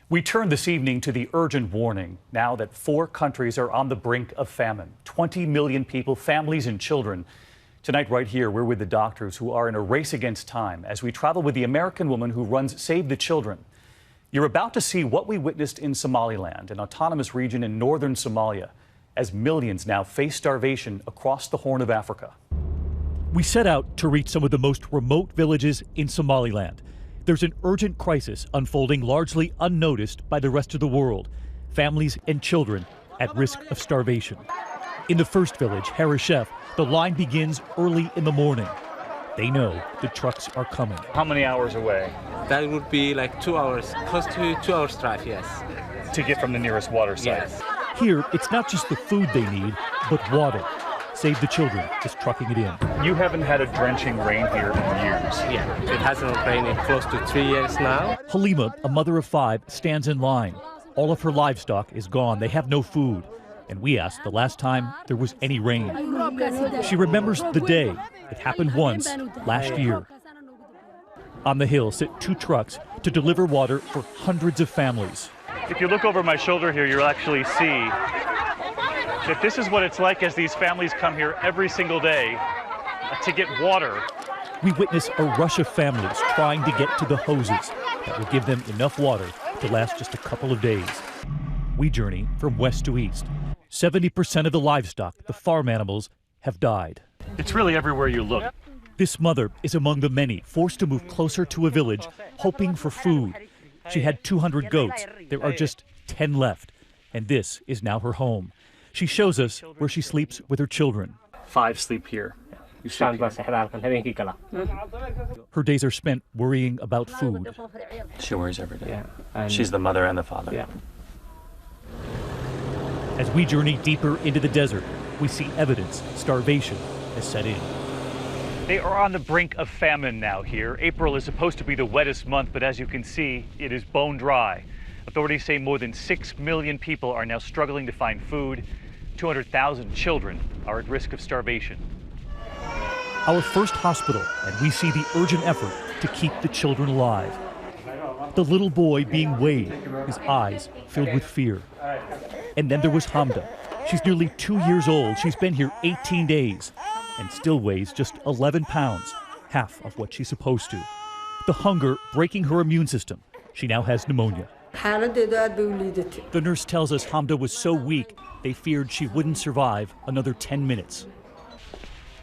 We turn this evening to the urgent warning now that 4 countries are on the brink of famine. 20 million people, families and children. Tonight, right here, we're with the doctors who are in a race against time as we travel with the American woman who runs Save the Children. You're about to see what we witnessed in Somaliland, an autonomous region in northern Somalia, as millions now face starvation across the Horn of Africa. We set out to reach some of the most remote villages in Somaliland. There's an urgent crisis unfolding largely unnoticed by the rest of the world. Families and children at risk of starvation. In the first village, Harishef, the line begins early in the morning. They know the trucks are coming. How many hours away? That would be like 2 hours, close to 2 hours drive, yes. To get from the nearest water site? Yes. Here, it's not just the food they need, but water. Save the Children is trucking it in. You haven't had a drenching rain here in years. Yeah, it hasn't rained in close to 3 years now. Halima, a mother of 5, stands in line. All of her livestock is gone. They have no food. And we asked the last time there was any rain. She remembers the day. It happened once last year. On the hill sit 2 trucks to deliver water for hundreds of families. If you look over my shoulder here, you'll actually see that this is what it's like as these families come here every single day to get water. We witness a rush of families trying to get to the hoses that will give them enough water to last just a couple of days. We journey from west to east. 70% of the livestock, the farm animals, have died. It's really everywhere you look. This mother is among the many forced to move closer to a village, hoping for food. She had 200 goats. There are just 10 left, and this is now her home. She shows us where she sleeps with her children. 5 sleep here. Her days are spent worrying about food. She worries every day. Yeah, she's the mother and the father. Yeah. As we journey deeper into the desert, we see evidence starvation has set in. They are on the brink of famine now here. April is supposed to be the wettest month, but as you can see, it is bone dry. Authorities say more than 6 million people are now struggling to find food. 200,000 children are at risk of starvation. Our first hospital, and we see the urgent effort to keep the children alive. The little boy being weighed, his eyes filled with fear. And then there was Hamda. She's nearly 2 years old. She's been here 18 days and still weighs just 11 pounds, half of what she's supposed to. The hunger breaking her immune system. She now has pneumonia. The nurse tells us Hamda was so weak, they feared she wouldn't survive another 10 minutes.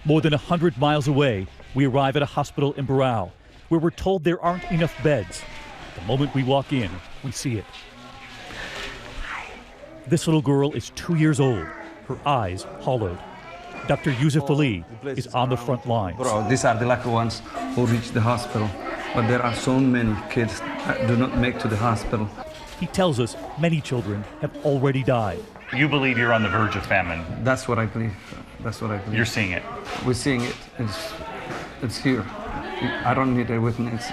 More than 100 miles away, we arrive at a hospital in Barao, where we're told there aren't enough beds. The moment we walk in, we see it. This little girl is 2 years old, her eyes hollowed. Dr. Yusuf Ali is on the front lines. These are the lucky ones who reach the hospital, but there are so many kids that do not make to the hospital. He tells us many children have already died. You believe you're on the verge of famine? That's what I believe. That's what I believe. You're seeing it? We're seeing it. It's here. I don't need a witness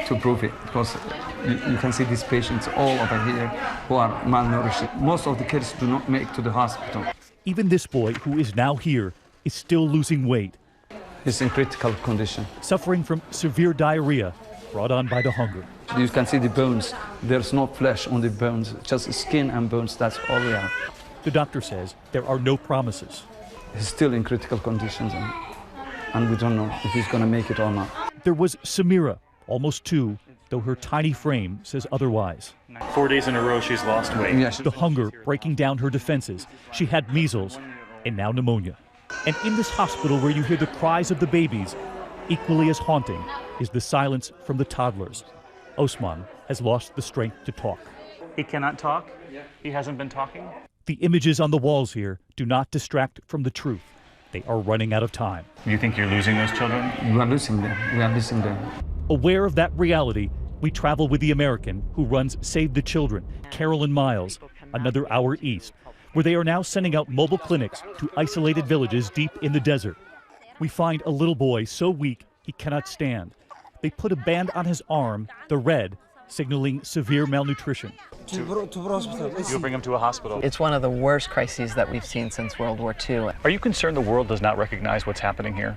to prove it, because you can see these patients all over here who are malnourished. Most of the kids do not make to the hospital. Even this boy, who is now here, is still losing weight. He's in critical condition. Suffering from severe diarrhea brought on by the hunger. You can see the bones. There's no flesh on the bones, just skin and bones. That's all we have. The doctor says there are no promises. He's still in critical conditions, and we don't know if he's going to make it or not. There was Samira, almost 2, though her tiny frame says otherwise. 4 days in a row she's lost weight. Yeah, the hunger breaking down her defenses. She had measles and now pneumonia. And in this hospital where you hear the cries of the babies, equally as haunting is the silence from the toddlers. Osman has lost the strength to talk. He cannot talk? He hasn't been talking? The images on the walls here do not distract from the truth. They are running out of time. You think you're losing those children? We are losing them. We are losing them. Aware of that reality, we travel with the American who runs Save the Children, Carolyn Miles, another hour east, where they are now sending out mobile clinics to isolated villages deep in the desert. We find a little boy so weak he cannot stand. They put a band on his arm, the red, signaling severe malnutrition. You'll bring him to a hospital. It's one of the worst crises that we've seen since World War II. Are you concerned the world does not recognize what's happening here?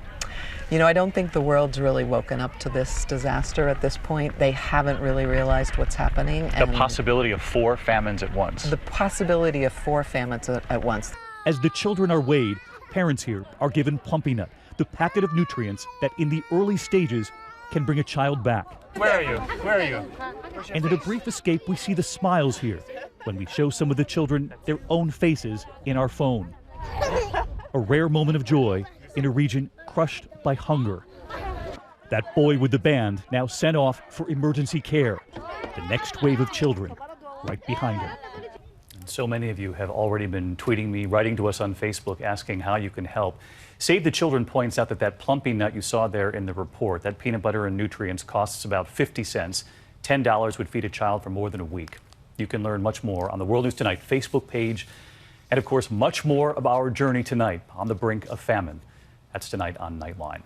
You know, I don't think the world's really woken up to this disaster at this point. They haven't really realized what's happening. The possibility of 4 famines at once. The possibility of 4 famines at once. As the children are weighed, parents here are given Plumpy-Nut, the packet of nutrients that in the early stages can bring a child back. Where are you? Where are you? And in a brief escape, we see the smiles here when we show some of the children their own faces in our phone. A rare moment of joy in a region crushed by hunger. That boy with the band now sent off for emergency care. The next wave of children right behind him. So many of you have already been tweeting me, writing to us on Facebook, asking how you can help. Save the Children points out that Plumpy-Nut you saw there in the report, that peanut butter and nutrients costs about 50 cents. $10 would feed a child for more than a week. You can learn much more on the World News Tonight Facebook page. And of course, much more of our journey tonight on the brink of famine. That's tonight on Nightline.